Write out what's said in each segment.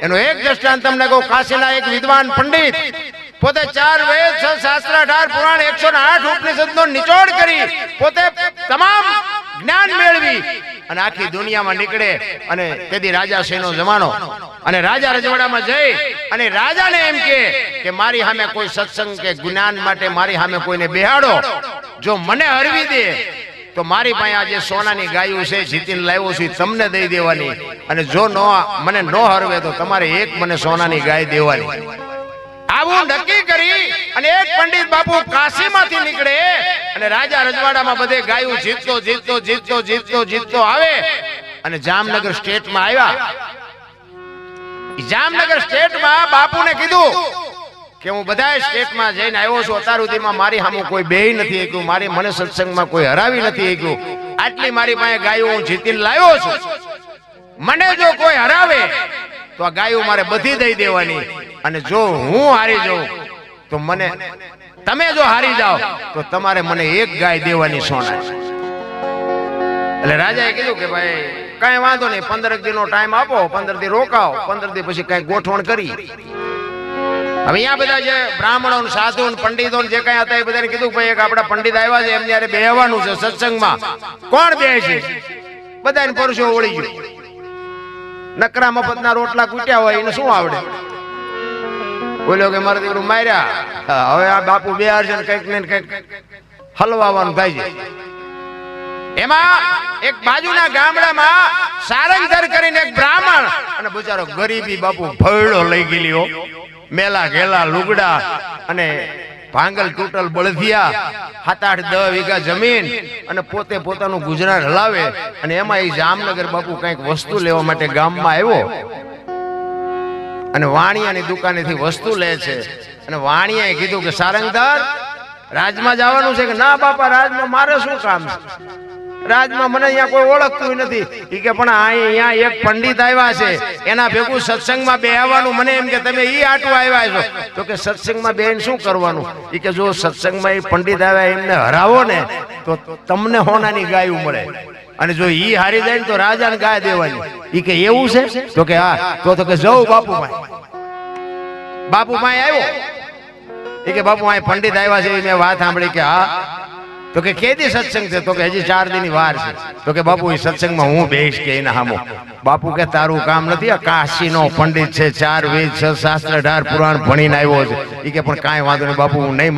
એનો એક દ્રષ્ટાંત તમને કહું. કાશીના એક વિદ્વાન પંડિત પોતે 4 વેદ 6 શાસ્ત્ર 18 પુરાણ 108 ઉપનિષદનો નિચોડ કરી પોતે તમામ જ્ઞાન મેળવી અને આખી દુનિયામાં નીકળે. અને તેથી રાજાશ્રીનો જમાનો અને રાજા રજવાડામાં જઈ અને રાજાને એમ કે મારી સામે કોઈ સત્સંગ કે જ્ઞાન માટે મારી સામે કોઈને બેહાડો, જો મને હરવી દે તો મારી પાસે આ જે સોનાની ગાયું છે જીતીને લાવ્યો છું તમને દઈ દેવાની, અને જો મને ન હરવે તો તમારે એક મને સોનાની ગાય દેવાની. આવું નક્કી કરી અને એક પંડિત બાપુ કાશીમાંથી નીકળે અને રાજા રજવાડામાં બધે ગાયું જીતતો આવે અને જામનગર સ્ટેટમાં આવ્યા. જામનગર સ્ટેટમાં બાપુને કીધું કે હું બધા સ્ટેટમાં જઈને આવ્યો છું, અત્યાર સુધીમાં મારી સામે કોઈ બેહી નથી શક્યું, મારી મને સત્સંગમાં કોઈ હરાવી નથી શક્યું, આટલી મારી પાસે ગાયો હું જીતીને લાવ્યો છું, મને જો કોઈ હરાવે તો આ ગાયો મારે બધી દઈ દેવાની, અને જો હું હારી જાઉં તો તમે જો હારી જાઓ તો તમારે મને એક ગાય દેવાની સોના. એટલે રાજાએ કીધું કે ભાઈ કઈ વાંધો નહીં, 15 દિનનો ટાઈમ આપો, 15 દી રોકાઓ, 15 દી પછી કઈ ગોઠવણ કરી. હવે અહીંયા બધા જે બ્રાહ્મણો સાધુ પંડિતો જે કઈ હતા એ બધાને કીધું ભાઈ એક આપડા પંડિત આવ્યા છે, એમને બેહવાનું છે સત્સંગમાં. કોણ બે છે? બધાને પરસો વળી ગયો. નકરા મફતના રોટલા કૂટ્યા હોય એને શું આવડે? બોલ્યો કે મારા દીકરું માર્યા, હવે આ બાપુ બેહાર છે કઈક ને કઈક હલવાવાનું થાય છે. એમાં એક બાજુના ગામડામાં સારંગધર કરીને એક બ્રાહ્મણ, અને બિચારો ગરીબી બાપુ ભયડો લઈ ગયેલો, મેલા ઘેલા લુગડા અને ભાંગલ તૂટલ બળદિયા, 7-8-10 વીઘા જમીન, અને પોતે પોતાનું ગુજરાન હલાવે. અને એમાં એ જામનગર બાપુ કઈક વસ્તુ લેવા માટે ગામમાં આવ્યો અને વાણિયાની દુકાનેથી વસ્તુ લે છે. અને વાણિયાએ કીધું કે સારંગધર રાજમાં જવાનું છે? કે ના બાપા, રાજમાં મારે શું કામ છે, રાજમાં મને અહીંયા કોઈ ઓળખતું નથી. એ કે પણ અહીંયા એક પંડિત આવ્યા છે, એના ભેગું સત્સંગમાં બેહવાનું, મને એમ કે તમે ઈ આટું આવ્યા છો. તો કે સત્સંગમાં બેહીને શું કરવાનું? એ કે જો સત્સંગમાં એ પંડિત આવ્યા એમને હરાવો ને તો તમને હોનાની ગાયું મળે, અને જો ઈ હારી જાય ને તો રાજાને ગાય દેવાની. ઈ કે એવું છે? તો કે હા. તો કે જવું બાપુ ભાઈ આવ્યો. એ કે બાપુ આ પંડિત આવ્યા છે, મેં વાત સાંભળી. કે હા. તો કે કેદી સત્સંગ છે? તો કે હજી 4 દિનની વાર છે. તો કે બાપુ એ સત્સંગમાં હું બેહીશ કે એના હામો? બાપુ કે તારું કામ નથી, આ કાશીનો પંડિત છે, 4 વેદ 6 શાસ્ત્ર 18 પુરાણ ભણીને આવ્યો છે. એ કે પણ કાંઈ વાંધો નહીં બાપુ, હું નહીં,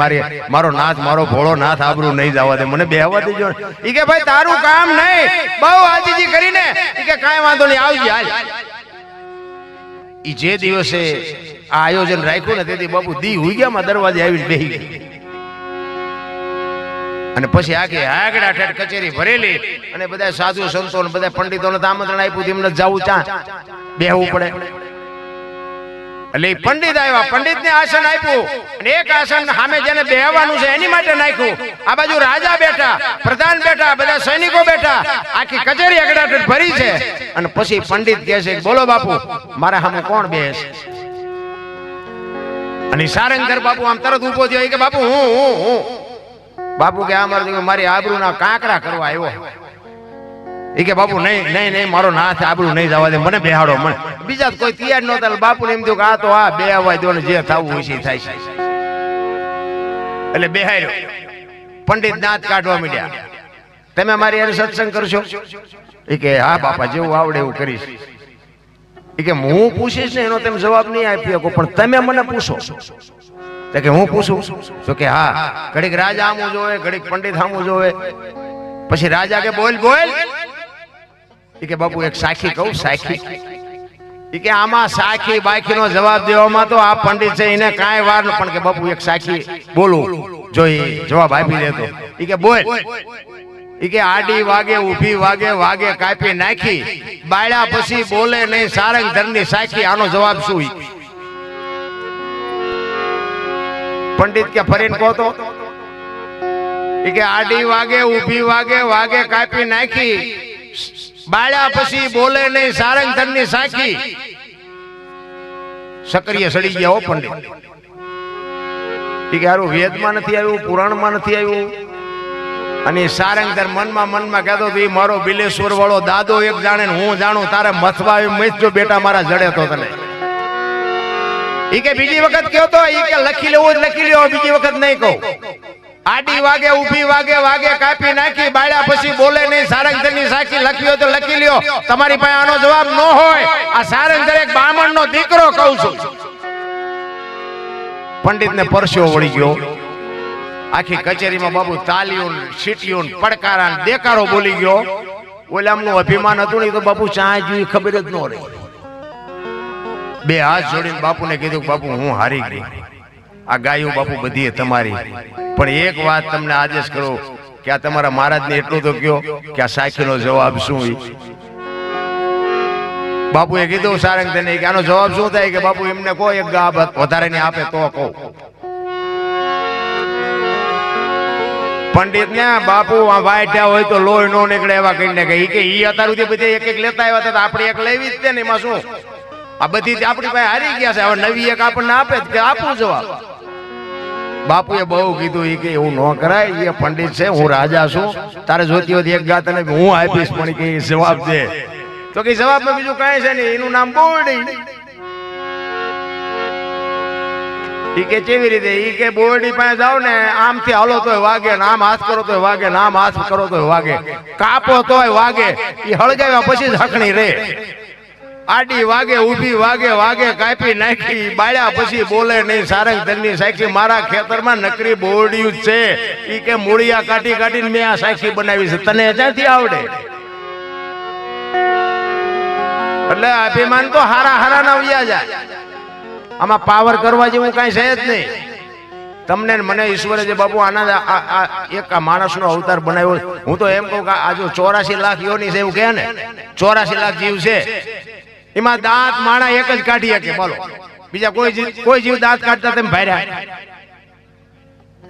મારો નાથ, મારો ભોળો નાથ આબરૂ નહીં જવા દે, મને બેહવા દેજો. એ કે ભાઈ તારું કામ નહીં, બહુ આજીજી કરીને. એ કે કાંઈ વાંધો નહીં, આવજે હાલ. એ જે દિવસે આ આયોજન રાખ્યું ને તેથી બાપુ દી હુઈગામાં દરવાજે આવીને બેહી ગયા. અને પછી આખી આગડા ઠેઠ કચેરી ભરેલી, અને બધા સાધુ સંતો બધા પંડિતોને આમંત્રણ આપ્યું, એમને જવું ચા બેહવું પડે. એટલે પંડિત આવ્યા, પંડિતને આસન આપ્યું, અને એક આસન સામે જેને બેહવાનું છે એની માટે નાખ્યું. આ બાજુ રાજા બેઠા, પ્રધાન બેઠા, બધા સૈનિકો બેઠા, આખી કચેરી આગડા ઠેઠ ભરી છે. અને પછી પંડિત કહે છે બોલો બાપુ, મારા સામે કોણ બેસે? અને સારંગધર બાપુ આમ તરત ઉભો થયો. કે બાપુ હું. બાપુ કે આ મારી આબરૂના કાંકરા કરવા આવ્યો. એ કે બાપુ નહીં, મારો નાથ આબરૂ નહીં જવા દે, મને બેહાડો. મને બીજા કોઈ તૈયાર નહોતા. બાપુ ને એમ થયું કે આ તો આ બેહવા દો ને જે થવું હોય છે થાય છે. એટલે બેહાડ્યો. પંડિત દાંત કાઢવા માંડ્યા. તમે મારી યાર સત્સંગ કરશો? એ કે હા બાપા, જેવું આવડે એવું કરીશ. એ કે હું પૂછીશ ને એનો તમે જવાબ નહીં આપી શકો, પણ તમે મને પૂછો. કે હું પૂછું? તો કે હા. ઘડીક રાજા આમું જોવે, ઘડીક પંડિત આમું જોવે. પછી રાજા કે બોલ. એ કે બાપુ એક સાખી કહું, સાખી. એ કે આમાં સાખી બાખી નો જવાબ દેવામાં તો આ પંડિત છે એને કાંઈ વાર ન. પણ કે બાપુ એક સાખી બોલું, જો એ જવાબ આપી દેતો. એ કે બોલ. એ કે આડી વાગે ઊભી વાગે કાપી નાખી, બાળ્યા પછી બોલે નહીં, સારંગધરની સાખી. આનો જવાબ શું? પંડિત કે ફરીને કહો તો. એ કે આડી વાગે ઊભી વાગે કાપી નાખી, બાળ્યા પછી બોલે નહીં, સારંગધરની સાખી. સક્રિય સડી ગયા હો પંડિત. એ કે હારું વેદમાં નથી આવ્યું, પુરાણમાં નથી આવ્યું. અને સારંગધર મનમાં કહેતો હતો મારો બિલેશ્વર વાળો દાદો એક જાણે ને હું જાણું, તારે મથવા મથજો બેટા મારા જડે તો તને. ઈ કે બીજી વખત કયો તો ઈ કે લખી લેવું લખી લ્યો, બીજી વખત નહીં કહું. આડી વાગે ઊભી વાગે વાગે કાપી નાખી બાળ્યા પછી બોલે નહીં, સારંગધરની સાખી લખ્યો તો લખી લ્યો. તમારી પાસે આનો જવાબ ન હોય, આ સારંગધર એક બ્રાહ્મણનો દીકરો કહું છું. પંડિતને પરસ્યો વળી ગયો. આખી કચેરીમાં બાબુ તાલીઓ સીટીઓ પડકારા દેકારો બોલી ગયો. ઓલામનું અભિમાન હતું ને તો બાપુ ચા જોઈ ખબર જ ન રહી. બે હાથ જોડીને બાપુને કીધું, બાપુ હું હારી ગઈ, આ ગાયું બાપુ બધી તમારી, પણ એક વાત તમને આદેશ કરો કે આ તમારા મહારાજને એટલું તો કયો કે આ સાખીનો જવાબ શું. બાપુએ કીધું સારંગધરને કે આનો જવાબ શું થાય? કે બાપુ એમને કહો એક ગા વધારે ને આપે તો કહો. પંડિત ને બાપુ વાટ્યા હોય તો લોહી નો નીકળે એવા કહીને કે ઈ અત્યાર સુધી બધી એક એક લેતા આવ્યા હતા, આપણે એક લેવી જ છે ને, એમાં શું? આ બધી આપણી પાસે હારી ગયા છે, હવે નવી એક આપણને આપે કે આપું જવાબ. બાપુએ બહુ કીધું ઈ કે એવું ન કરાય, એ પંડિત છે, હું રાજા છું, તારે જોતી હોય એક ગાત અને હું આપીશ, પણ કે જવાબ દે. તો કે જવાબમાં બીજું કઈ છે ને, એનું નામ બોરડી. ઈ કે કેવી રીતે? ઈ કે બોરડી પાસે જાવ ને, આમથી હાલો તોય વાગે, ને આમ હાથ કરો તોય વાગે, ને આમ હાથ કરો તોય વાગે, કાપો તોય વાગે. ઈ હળગાવ્યા પછી જ હકણી રે. આડી વાગે ઊભી વાગે વાગે કાપી નાખી બાળ્યા પછી બોલે નહીં, સારંગધરની સાખી મારા ખેતરમાં નકરી બોરડિયું જ છે. ઈ કે મૂળિયા કાઢી કાઢીને મેં આ સાખી બનાવી છે, તને ક્યાંથી આવડે? એટલે અભિમાન તો હારા હારા ના વ્યા જાય, આમાં પાવર કરવા જેવું કઈ છે જ નહીં. તમને મને ઈશ્વરે જે બાપુ આના એક માણસનો અવતાર બનાવ્યો. હું તો એમ કહું કે આ જો 84 લાખ યોની છે એવું કહે ને, 84 લાખ જીવ છે, એમાં દાંત માણા એક જ કાઢી શકે. બોલો બીજા કોઈ જીવ દાંત કાઢતા તેમ ભાર્યા?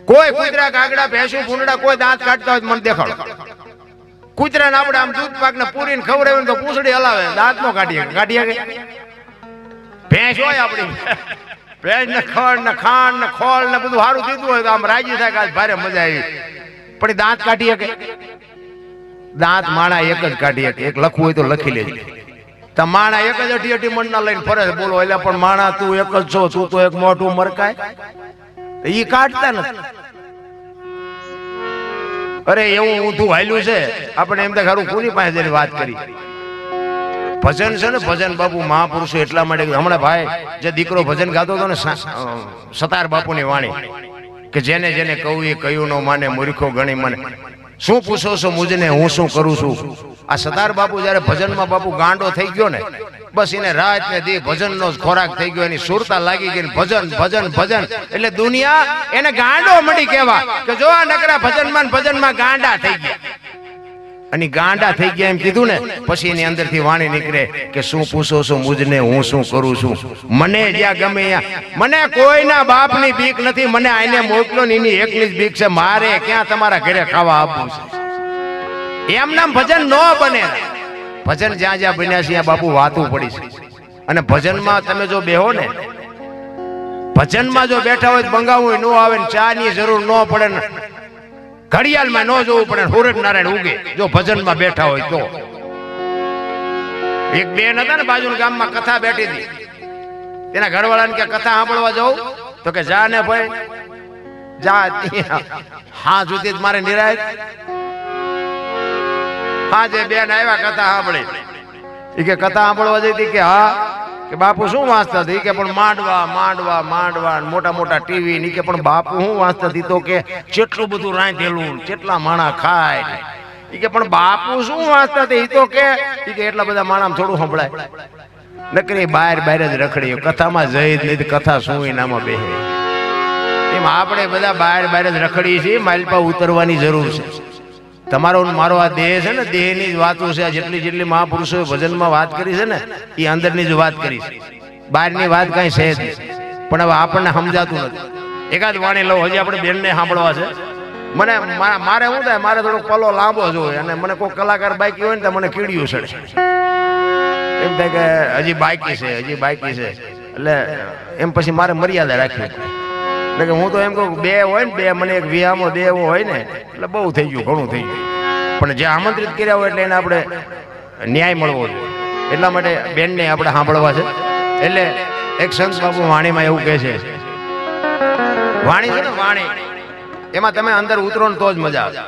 કોઈ કૂતરા કાગડા ભેંસું ભૂંડડા કોઈ દાંત કાઢતા હોય મને દેખાડો. કૂતરાને આપણે આમ દૂધ પાક ને પૂરીને ખવડાવીને તો પૂંછડી હલાવે, દાંત નો કાઢી શકે. ભેંસ હોય આપણી, ભેંસ ને ખડ ને ખાંડ ને ખોળ ને બધું સારું દીધું હોય તો આમ રાજી થાય કે આજ ભારે મજા આવી, પણ દાંત કાઢી શકે? દાંત માણા એક જ કાઢી શકે. એક લખવું હોય તો લખી લેજો. તો માણા એક જ અઠી મણ ના લઈને ફરે બોલો, એટલે પણ માણા તું એક જ છો, તું તો એક મોટું મરકાય. ઈ કાઢતા નથી. અરે એવું ઊંધું હાલ્યું છે. આપણે એમ તો ખરું કોની પાસે જઈને વાત કરી. ભજન છે ને, ભજન બાપુ મહાપુરુષો એટલા માટે, હમણાં ભાઈ જે દીકરો ભજન ગાતો હતો ને, સતાર બાપુની વાણી કે જેને જેને કહું એ કહ્યું નો માને, મૂર્ખો ગણી મને, શું પૂછો છો મુજને, હું શું કરું છું. આ સતાર બાપુ જયારે ભજનમાં બાપુ ગાંડો થઈ ગયો ને, બસ એને રાત ને દી ભજનનો જ ખોરાક થઈ ગયો, એની સુરતા લાગી ગઈ. ભજન ભજન ભજન એટલે દુનિયા એને ગાંડો મળી કહેવા કે જો આ નકરા ભજનમાં ગાંડા થઈ ગયા. અને ગાંડા થઈ ગયા એમ કીધું ને, પછી એની અંદરથી વાણી નીકળે કે શું પૂછો છો મુજને, હું શું કરું છું. મને જ્યાં ગમે ત્યાં, મને કોઈના બાપની બીક નથી, મને આઈને મોકલો ને એની એકની જ બીક છે. મારે ક્યાં તમારા ઘરે ખાવા આપવું છે? એમ નામ ભજન ન બને. ભજન જ્યાં જ્યાં બન્યા છે ત્યાં બાપુ વાતું પડી છે. અને ભજનમાં તમે જો બેહો ને, ભજનમાં જો બેઠા હોય તો બંગાવું ન આવે ને, ચા ની જરૂર ન પડે ને, ઘડિયાળમાં ન જોવું પડે, સૂરજ નારાયણ ઉગે જો ભજનમાં બેઠા હોય તો. એક બેન હતા ને બાજુના ગામમાં, કથા બેઠી હતી. તેના ઘરવાળાને કે કથા સાંભળવા જાઉં? તો કે જા ને ભાઈ જા. હા સુધી મારે નિરાય. હા જે બેન આવ્યા કથા સાંભળી, એ કે કથા સાંભળવા જઈ કે હા, કે બાપુ શું વાંચતા હતી? કે પણ માંડવા માંડવા માંડવા મોટા મોટા ટીવી ની. કે પણ બાપુ શું વાંચતા હતી? તો કે કેટલું બધું રાંધેલું, કેટલા માણા ખાય. કે પણ બાપુ શું વાંચતા હતી? તો કે એટલા બધા માણા થોડું સંભળાય. નકરી બહાર બહાર જ રખડી, કથામાં જઈ જ નહીં. કથા શું એનામાં બેહે? એમ આપણે બધા બહાર બહાર જ રખડીએ છીએ. માલપા ઉતરવાની જરૂર છે. તમારો મારો આ દેહ છે ને, દેહની જ વાતો છે. જેટલી જેટલી મહાપુરુષોએ ભજનમાં વાત કરી છે ને, એ અંદરની જ વાત કરી છે, બહારની વાત કઈ છે જ નહીં. પણ હવે આપણને સમજાતું નથી. એકાદ વાણી લઉં, હજી આપણે બેનને સાંભળવા છે. મને મારે શું થાય, મારે થોડો પલો લાંબો જ હોય, અને મને કોઈ કલાકાર બાકી હોય ને તો મને કીડિયું ચડે. એમ થાય કે હજી બાકી છે, હજી બાકી છે. એટલે એમ પછી મારે મર્યાદા રાખવી. એટલે કે હું તો એમ કહું, બે હોય ને, બે મને એક વિહામો દેવો હોય ને, એટલે બહુ થઈ ગયું, ઘણું થઈ ગયું. પણ જે આમંત્રિત કર્યા હોય એટલે એને આપણે ન્યાય મળવો જોઈએ. એટલા માટે બેનને આપણે સાંભળવા છે. એટલે એક સંત બાપુ વાણીમાં એવું કહે છે, વાણી છે ને વાણી, એમાં તમે અંદર ઉતરો ને તો જ મજા આવે.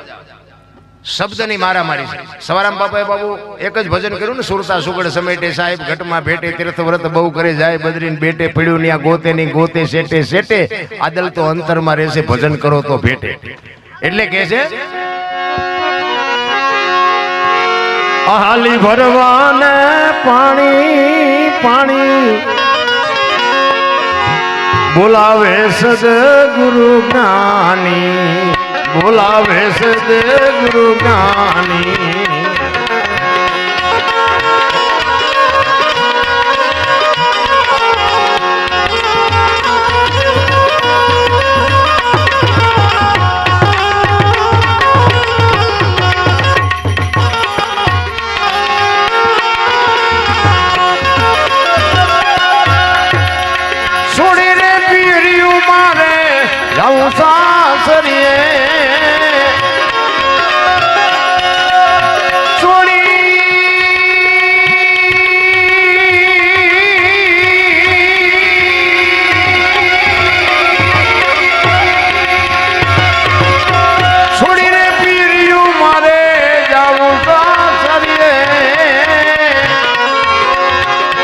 શબ્દની મારામારી છે. સવારામ બાપાએ બાબુ એક જ ભજન કર્યું ને, સુરતા સુગડ સમેટે સાહેબ ઘટમાં ભેટે તીર્થ વ્રત બહુ કરે જાય બદરીને બેટે પીડ્યું ની આ ગોતે ની ગોતે સેટે સેટે આદલ તો અંતરમાં રહેશે ભજન કરો તો ભેટે. એટલે કે છે હાલી ભરવાને પાણી પાણી બોલાવે સદગુરુ જ્ઞાની, બોલાવે સદગુરુ જ્ઞાની.